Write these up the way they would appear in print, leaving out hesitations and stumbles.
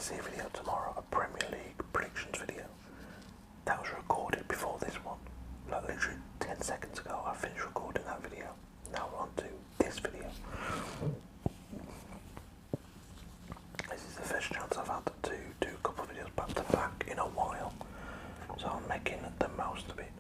see a video tomorrow, a Premier League predictions video. That was recorded before this one. Like literally 10 seconds ago I finished recording that video. Now we're on to this video. This is the first chance I've had to do a couple of videos back to back in a while. So I'm making the most of it.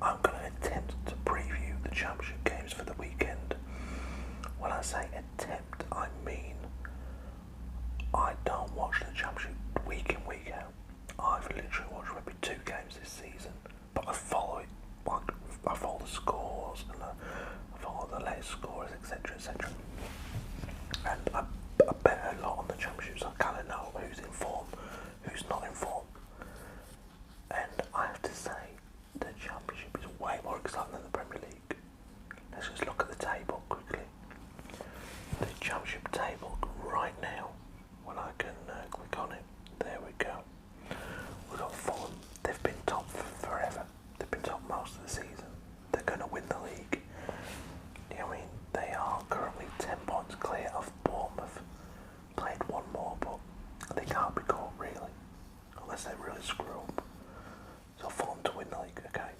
I'm going to attempt to preview the championship games for the weekend. When I say attempt, I mean I don't watch the championship week in, week out. I've literally watched maybe 2 games this season, but I follow it. Like, I follow the scores and I follow the latest scores, etc., etc. And I bet a lot on the championships. I kind of know who's in form, who's not in form. And I have to say, the championship is way more exciting than the Premier League. Let's just look at the table quickly. The championship table right now, when I can click on it, there we go. We've got Fulham. They've been top for forever. They've been top most of the season. They're going to win the league. I mean, they are currently 10 points clear of Bournemouth. Played one more, but they can't be caught really, unless they really screw up. So Fulham to win the league, okay.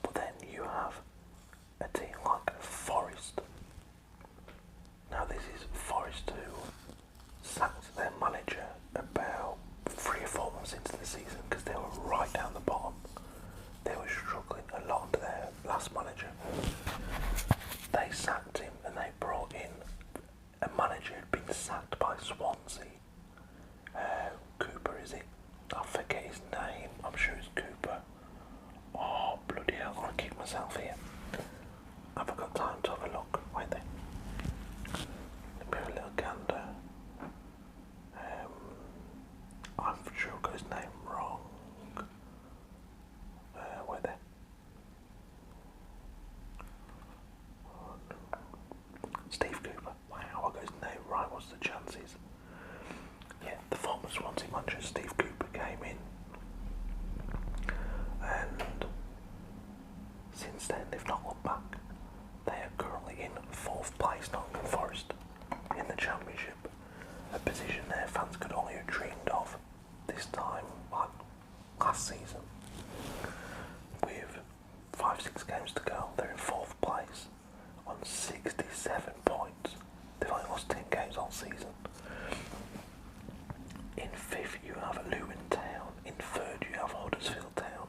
But then you have a team like Forest. Now this is Forest who sacked their manager about 3 or 4 months into the season because they were right down the bottom. They were struggling a lot under their last manager. They sacked him and they brought in a manager who'd been sacked by Swansea. Cooper, is it? I forget his name. I'm sure it's Cooper. Oh, bloody hell, I'll kick myself here. Have I got time to have a look? Wait there. Let me have a little gander. I'm sure I got his name wrong. Wait there. Steve Cooper. Wow, I got his name right. What's the chances? Yeah, the former Swansea manager Steve Cooper came in, and since then they've not looked back. They are currently in 4th place, Nottingham Forest, in the championship, a position their fans could only have dreamed of this time, like last season. With 5-6 games to go, they're in 4th place on 67 points. They've only lost 10 games all season. In 5th you have Luton Town, in 3rd you have Huddersfield Town.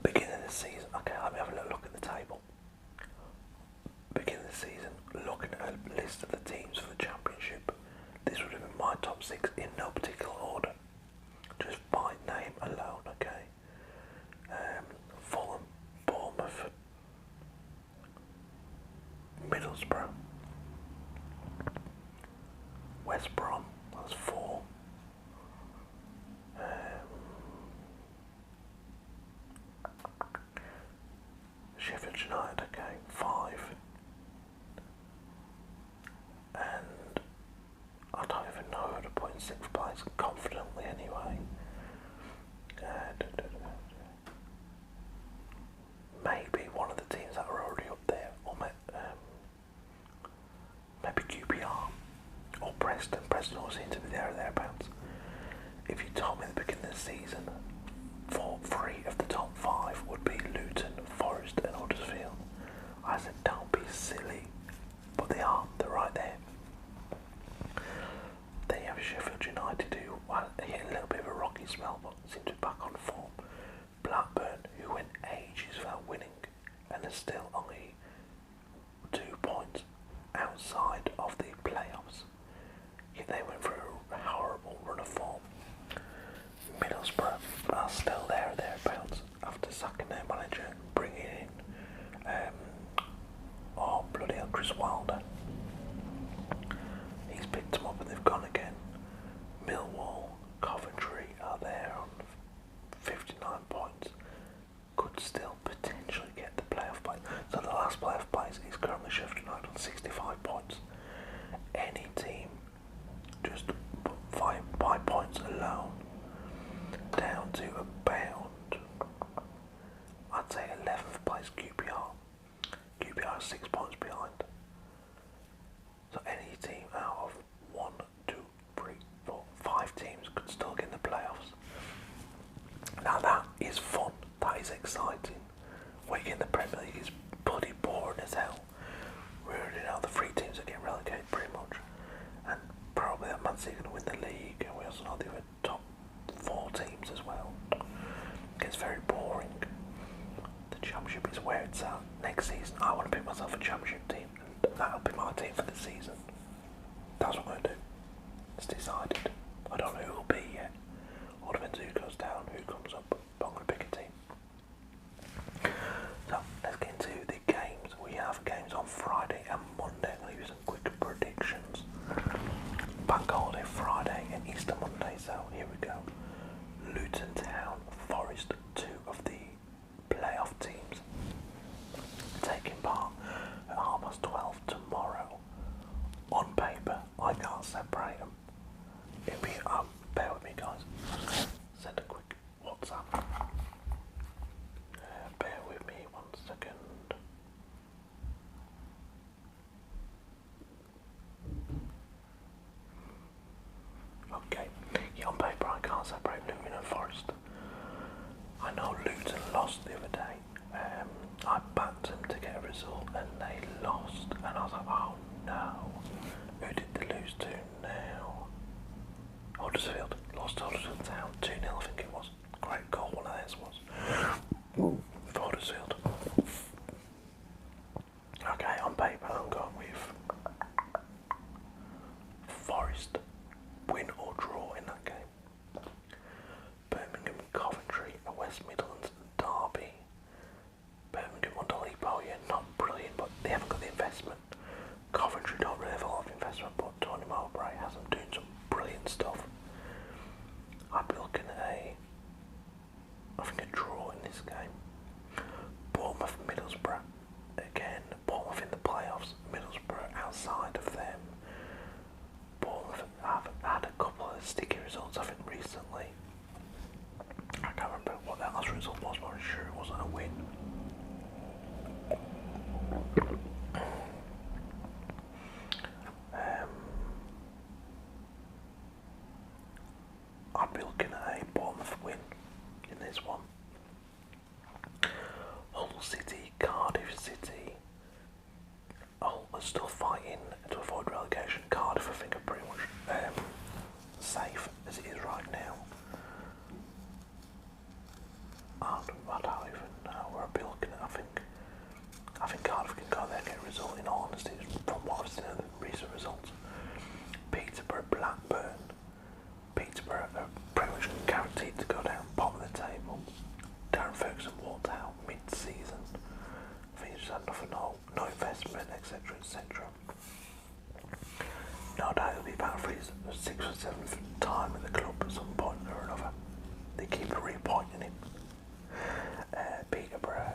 Beginning of the season, okay, let me have a little look at the table. Beginning of the season, looking at a list of the teams for the championship, this would have been my top 6 in no particular order, just by name alone, okay. Fulham, Bournemouth, Middlesbrough, West Brom, that's 4. Sheffield United, okay, 5. And I don't even know who to put in 6th place, confidently anyway. Maybe one of the teams that are already up there, or maybe QPR or Preston. Preston all seem to be there or thereabouts. If you told me at the beginning of the season, 3 of the top 5 would be Luton, Forest and Huddersfield, I said don't be silly, but they are. They're right there. Then you have Sheffield United who hit a little bit of a rocky spell, but seem to be back on form. Blackburn, who went ages without winning and are still only 2 points outside of the playoffs. Yet they went through a horrible run of form. Middlesbrough are still there or thereabouts after sacking their manager and bringing in bloody hell, Chris Wilder. He's picked them up and they've gone again. Millwall, Coventry are there on 59 points. Could still potentially get the playoff place. So the last playoff place is currently Sheffield United on 65 points. Any team just by points alone down to about, I'd say 11th place QPR 6 points behind. So any team out of 1, 2, 3, 4, 5 teams could still get in the playoffs. Now that is fun, that is exciting. Week in the Premier League is bloody boring as hell. We already know the 3 teams that get relegated pretty much. And probably that Man City are going to win the league, and we also know the other top 4 teams as well. It gets very boring. The Championship is where it's at. Next season I want to pick myself a Championship team, and that'll be my team for the season. That's what I'm going to do. It's decided. I don't know who it will be yet. All depends who goes down, who comes up, but I'm going to pick a team. So let's get into the games. We have games on Friday and Monday. I'm going to give you some quick predictions. Bank holiday Friday and Easter Monday, so here we go. Luton Town, Forest, 2 of the playoff teams, taking part at 12:30 tomorrow. On paper, I can't separate them. It'll be, bear with me guys, send a quick WhatsApp. Bear with me 1 second. Okay, yeah, on paper I can't separate Luton and Forest. I know Luton lost the other day. I backed them to get a result and they lost, and I was like, oh no, who did they lose to now? Huddersfield, lost to Huddersfield Town, 2-0 I think it was. Great goal, one of theirs was. For Huddersfield. Okay, on paper I'm going with Forest, win or draw in that game. Birmingham, Coventry, a West Midlands derby. Birmingham under Lee Bowyer, not brilliant, but they haven't got the investment. Coventry don't really have a lot of investment, but Tony Mowbray has them doing some brilliant stuff. I'd be looking at I think a draw in this game. Bournemouth, Middlesbrough. Again, Bournemouth in the playoffs, Middlesbrough outside of them. Bournemouth have had a couple of sticky results, I think, recently. I can't remember what that last result was, but I'm sure it wasn't a win. I'd be looking at a Bournemouth win in this one. Hull City, Cardiff City. Hull are still fighting to avoid relegation. Cardiff, I think, are pretty much safe as it is right now. And I don't even know where I'd be looking at. I think Cardiff can go there and get a result, in all honesty, from what I've seen of the recent results. Peterborough, Blackburn. Peterborough are pretty much guaranteed to go down bottom of the table. Darren Ferguson walked out mid-season. I think he just had nothing, no investment, etc, etc. No doubt he'll be back for his 6th or 7th time at the club at some point or another. They keep reappointing him. Peterborough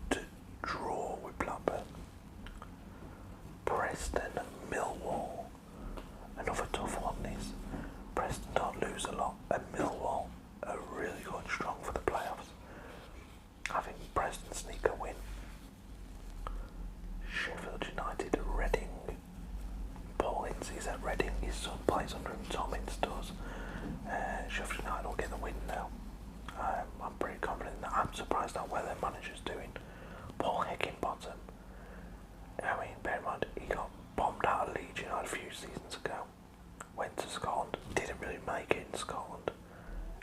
to draw with Blackburn. Preston, Millwall. Another tough one this. Preston don't lose a lot, and Millwall are really going strong for the playoffs. I think Preston sneak a win. Sheffield United, Reading. Paul Ince's at Reading. His son plays under him. Tom Ince does. Sheffield United will get the win now. I'm pretty confident that. I'm surprised at where their manager's doing. Paul Heckingbottom. I mean, bear in mind, he got bombed out of Leeds United a few seasons ago. Went to Scotland, didn't really make it in Scotland,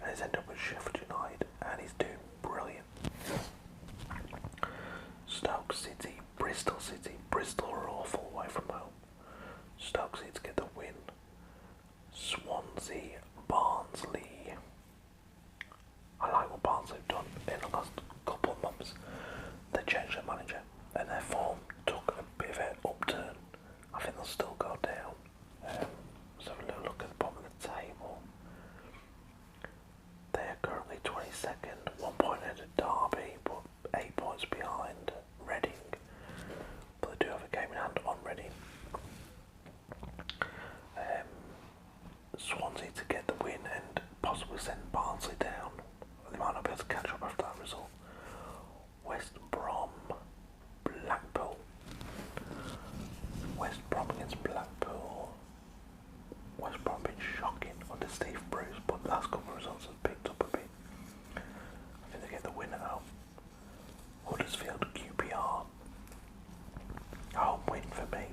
and he's ended up with Sheffield United, and he's doing brilliant. Stoke City, Bristol City. Bristol are awful away from home. Stoke City to get the win. Swansea, Barnsley. I like what Barnsley have done in the last couple of months. They changed their manager, and their form took a bit of an upturn. I think they'll still go down. Let's have a little look at the bottom of the table. They are currently 22nd, 1 point ahead of Derby, but 8 points behind Reading. But they do have a game in West Brom been shocking under Steve Bruce, but the last couple of results have picked up a bit. I think they get the win at home. Huddersfield QPR. Home win for me.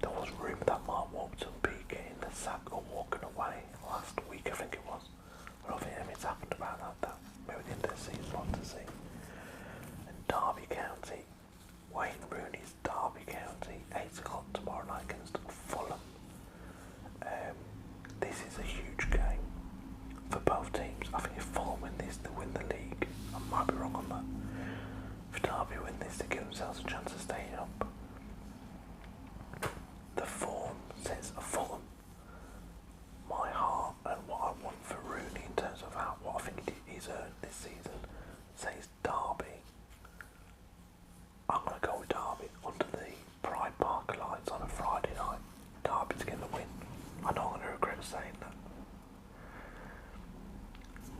There was rumour that Mark Walton would be getting the sack or walking away last week, I think it was. I don't think anything's happened about that. Maybe the end of the season, what to see. And Derby County. Wayne Rooney's Derby County, 8 o'clock tomorrow night against Fulham. This is a huge game for both teams. I think if Fulham win this, they win the league. I might be wrong on that. If Derby win this, they give themselves a chance of staying up. The form says Fulham. My heart and what I want for Rooney in terms of what I think he's earned this season says Derby. I'm going to go with Derby under the Pride Park lights on a Friday night. Derby to get the win. I know I'm going to regret saying that.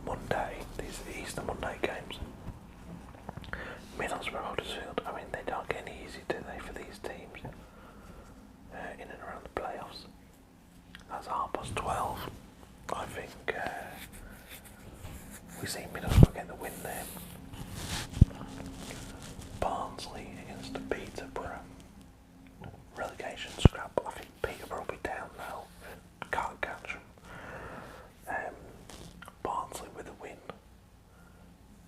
Monday, these Easter Monday games. Middlesbrough, Huddersfield. I mean, they don't get any easy, do they, for these teams in and around the playoffs. That's 12:30. I think we see Middlesbrough get the win there. Barnsley against Peterborough. Relegation scrap. I think Peterborough will be down now. Can't catch them. Barnsley with a win.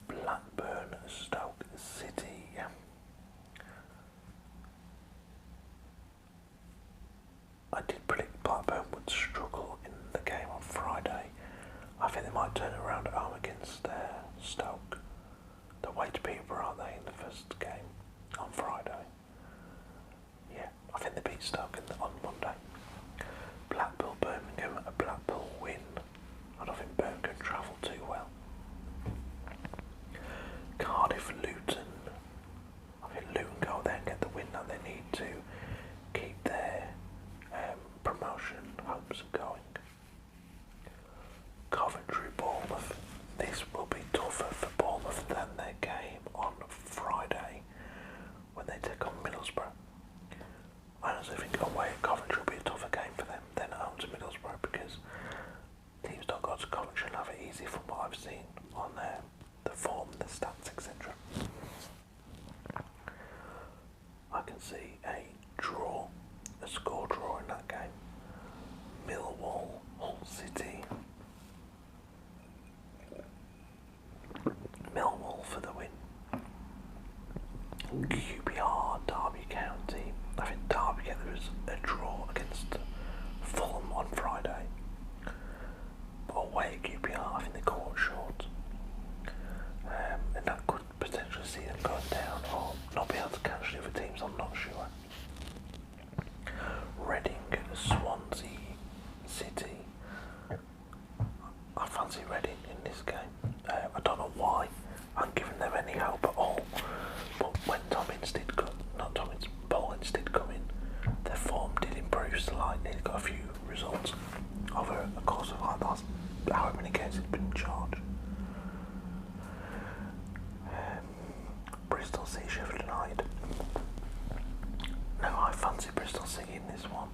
Blackburn, Stoke City. I did predict Blackburn would struggle in the game on Friday. I think they might turn it around at home against Stoke. They're away to Peterborough, aren't they, in the first game on Friday? Yeah, I think they beat Stoke on Monday. Blackpool, Birmingham, a Blackpool win. I don't think Birmingham travel too well. Cardiff, Luton. I think Luton go there and get the win that they need to keep their promotion hopes going. Coventry, Bournemouth. This will be tougher for Bournemouth than their game on Friday when they take on Middlesbrough. I honestly think away at Coventry will be a tougher game for them than at home to Middlesbrough because teams don't go to Coventry and have it easy from what I've seen on the form, the stats, etc. I can see a score draw in that game. Millwall, Hull City. Millwall for the win. QPR, Derby County. I think Derby get a draw against Fulham on Friday. But away at QPR, I think they caught short. And that could potentially see them going down or not be able to catch the other teams, I'm not sure. Reading, Swansea City. I fancy Reading in this game. I don't know why I'm giving them any hope at all. But when Bollins did come in, their form did improve slightly. They got a few results over the course of like last however many games they've been in charge. Bristol City, Sheffield United. Now I fancy Bristol City in this one.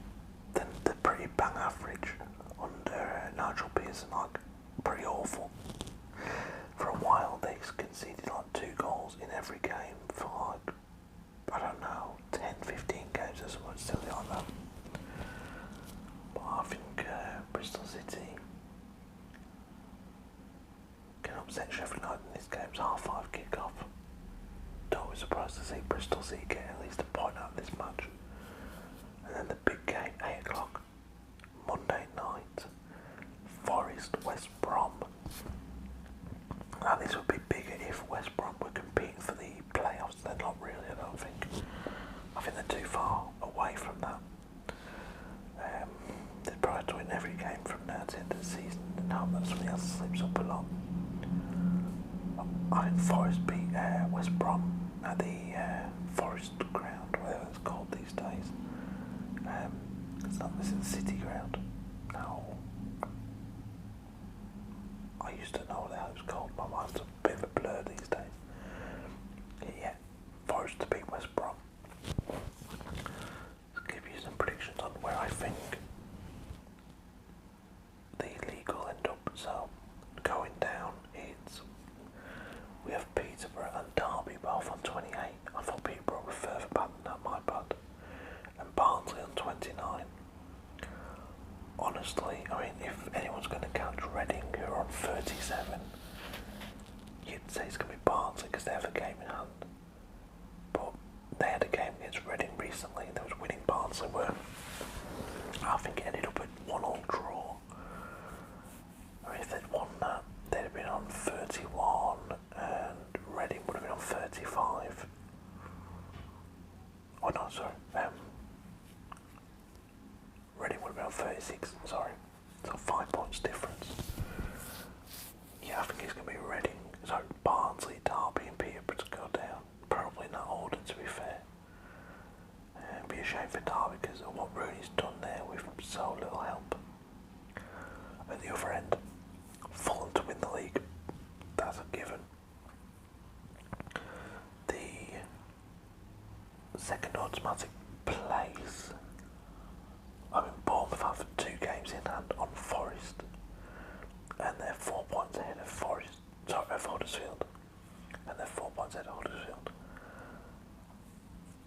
Then they're pretty bang average under Nigel Pearson, like pretty awful. For a while they conceded like 2 goals in every game for like, I don't know, 10, 15 games or something silly like that. But I think Bristol City can upset Sheffield United in this game. It's 5:30 kick-off. Don't be surprised to see Bristol City get at least a point out of this match. And then the big game, 8 o'clock, Monday night, Forest, West Brom. Now this would be bigger if West Brom were competing for the playoffs. They're not really, I don't think. I think they're too far away from that. They'd probably have to win every game from now to the end of the season and hope that something else slips up a lot. I think Forest beat West Brom at the Forest ground, whatever it's called these days. This is the City ground. No. I used to know what the hell it was called. My mind's a bit of a blur these days. Yeah, Forest to beat West Brom. Let's give you some predictions on where I think honestly, I mean, if anyone's going to count Reading, who are on 37, you'd say it's going to be Barnsley because they have a game in hand. But they had a game against Reading recently that was winning. Barnsley were. I think it ended up at 1-1 draw. I mean, if they'd won that, they'd have been on 31 and Reading would have been on 35. Oh no, sorry. Reading would have been on 36, sorry. So 5 points difference. Yeah, I think it's going to be Reading, sorry, Barnsley, Derby and Peterborough to go down. Probably in that order, to be fair. It'd be a shame for Derby because of what Rooney's done there with so little help. At the other end, Fulham to win the league, that's a given. The second automatic place, I mean, Bournemouth have 2 games in hand on Forest, and they're 4 points ahead of Huddersfield, and they're 4 points ahead of Huddersfield.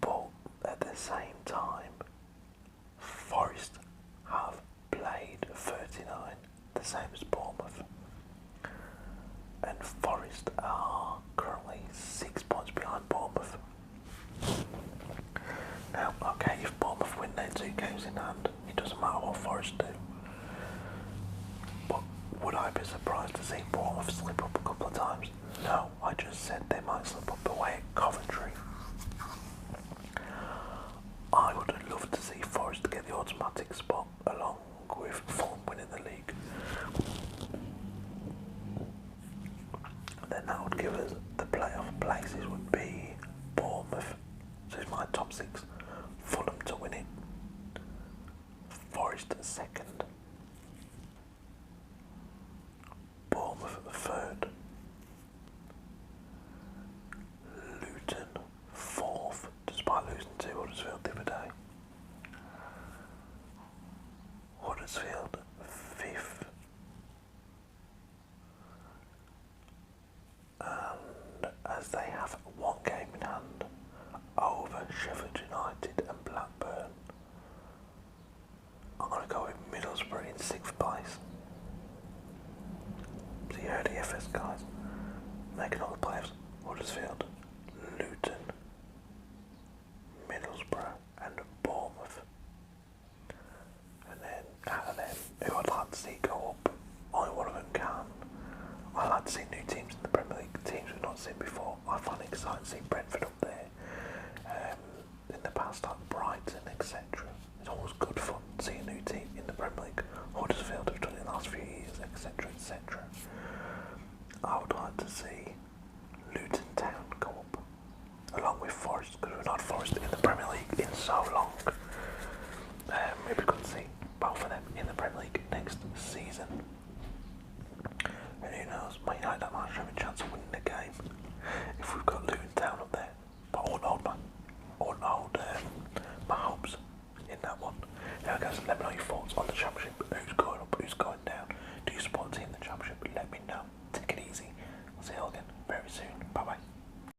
But at the same time, Forest have played 39, the same as Bournemouth, and Forest are currently 6 points behind Bournemouth. Now, okay, if Bournemouth win their 2 games in hand, it doesn't matter what Forest do. But would I be surprised to see Bournemouth slip up a couple of times? No, I just said they might slip up away at Coventry. I would have loved to see Forest get the automatic spot along with Fulham winning the league. Then that would give us the playoff places would be Bournemouth, so it's my top 6, Fulham to win it, Forest second, Bournemouth third, Luton fourth, despite losing to Huddersfield the other day, Huddersfield fifth, and as they have 1 game in hand over Sheffield United and Blackburn, I'm going to go with Middlesbrough in 6th place. So you heard the FS guys, making all the playoffs: Huddersfield, Luton, Middlesbrough and Bournemouth. And then out of them, who I'd like to see go up, only one of them can. I like to see new teams in the Premier League, teams we've not seen before. I find it exciting to see Brentford up there. In the past, like Brighton, etc. It's always good fun to see a new team in the Premier League. Huddersfield have done it in the last few years, etc. etc. I would like to see Luton Town go up, along with Forest, because we've not had Forest in the Premier League in so long. It'd be good to see both of them in the Premier League next season. And who knows, Man United might have a chance of winning the game if we've got Luton Town up there. But I wouldn't hold my hopes in that one. Now guys, let me know your thoughts on the Championship